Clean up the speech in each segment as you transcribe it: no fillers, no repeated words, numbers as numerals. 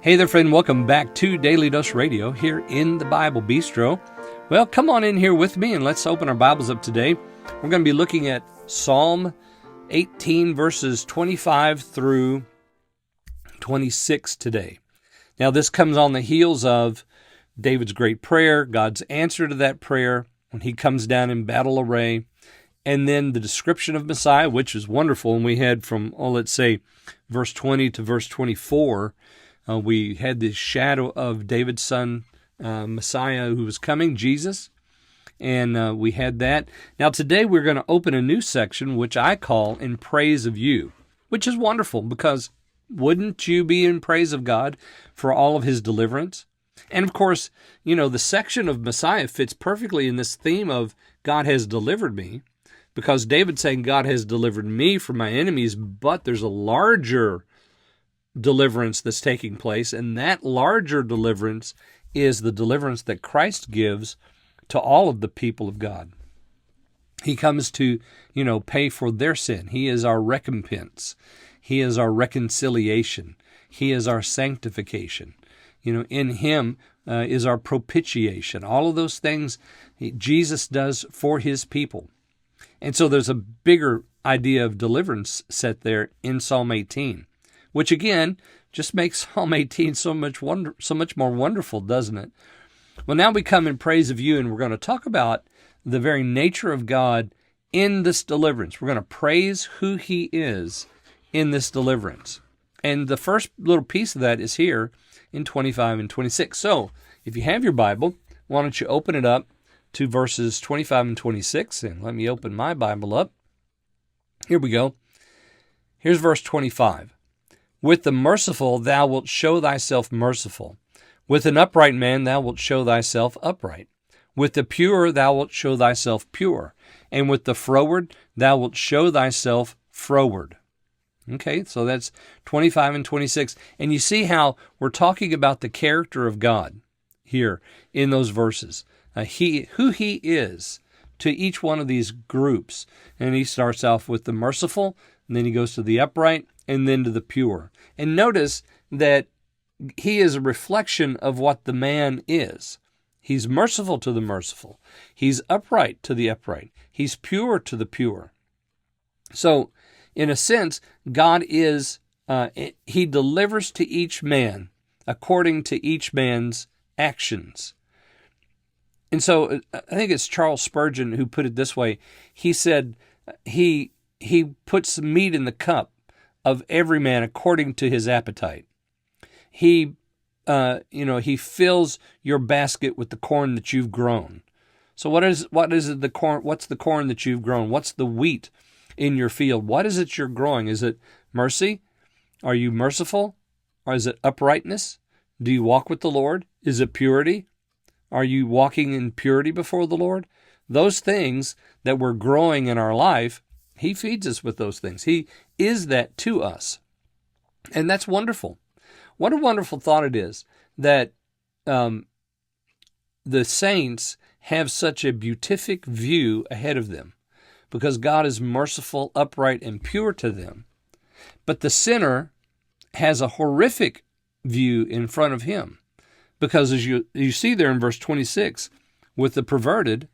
Hey there, friend. Welcome back to Daily Dose Radio here in the Bible Bistro. Well, come on in here with me and let's open our Bibles up today. We're going to be looking at Psalm 18, verses 25 through 26 today. Now, this comes on the heels of David's great prayer, God's answer to that prayer when he comes down in battle array, and then the description of Messiah, which is wonderful. And we had from, let's say, verse 20 to verse 24, we had this shadow of David's son, Messiah, who was coming, Jesus, and we had that. Now today we're going to open a new section, which I call In Praise of You, which is wonderful because wouldn't you be in praise of God for all of his deliverance? And of course, the section of Messiah fits perfectly in this theme of God has delivered me, because David's saying God has delivered me from my enemies, but there's a larger deliverance that's taking place, and that larger deliverance is the deliverance that Christ gives to all of the people of God. He comes to, pay for their sin. He is our recompense. He is our reconciliation. He is our sanctification. In him is our propitiation. All of those things Jesus does for his people. And so there's a bigger idea of deliverance set there in Psalm 18. Which again, just makes Psalm 18 so much more wonderful, doesn't it? Well, now we come in praise of you, and we're going to talk about the very nature of God in this deliverance. We're going to praise who he is in this deliverance. And the first little piece of that is here in 25 and 26. So, if you have your Bible, why don't you open it up to verses 25 and 26, and let me open my Bible up. Here we go. Here's verse 25. With the merciful thou wilt show thyself merciful. With an upright man thou wilt show thyself upright. With the pure thou wilt show thyself pure. And with the froward thou wilt show thyself froward. Okay, so that's 25 and 26. And you see how we're talking about the character of God here in those verses. Who he is to each one of these groups. And he starts off with the merciful, and then he goes to the upright, and then to the pure. And notice that he is a reflection of what the man is. He's merciful to the merciful. He's upright to the upright. He's pure to the pure. So, in a sense, God is, he delivers to each man according to each man's actions. And so, I think it's Charles Spurgeon who put it this way. He said, he puts meat in the cup of every man according to his appetite. He fills your basket with the corn that you've grown. So what is it, the corn? What's the corn that you've grown? What's the wheat in your field? What is it you're growing? Is it mercy? Are you merciful? Or is it uprightness? Do you walk with the Lord? Is it purity? Are you walking in purity before the Lord? Those things that we're growing in our life, he feeds us with those things. He is that to us. And that's wonderful. What a wonderful thought it is that the saints have such a beatific view ahead of them, because God is merciful, upright, and pure to them. But the sinner has a horrific view in front of him, because as you see there in verse 26, with the perverted,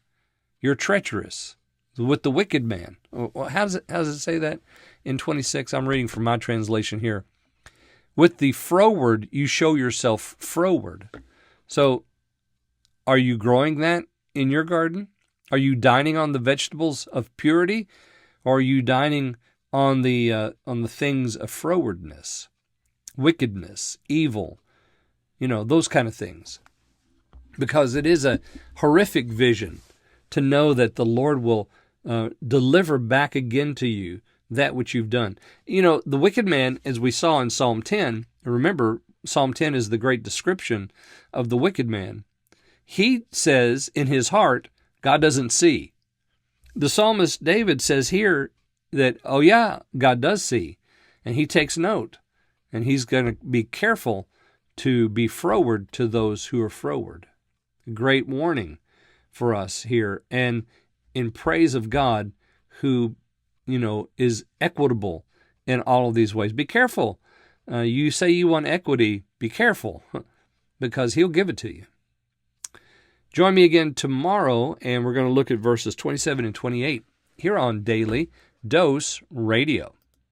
you're treacherous. With the wicked man. How does it say that in 26? I'm reading from my translation here. With the froward, you show yourself froward. So, are you growing that in your garden? Are you dining on the vegetables of purity? Or are you dining on the things of frowardness, wickedness, evil, those kind of things? Because it is a horrific vision to know that the Lord will deliver back again to you that which you've done. The wicked man, as we saw in Psalm 10, remember, Psalm 10 is the great description of the wicked man. He says in his heart, God doesn't see. The psalmist David says here that, oh yeah, God does see. And he takes note. And he's going to be careful to be froward to those who are froward. A great warning for us here. And in praise of God who, is equitable in all of these ways. Be careful. You say you want equity, be careful because he'll give it to you. Join me again tomorrow, and we're going to look at verses 27 and 28 here on Daily Dose Radio.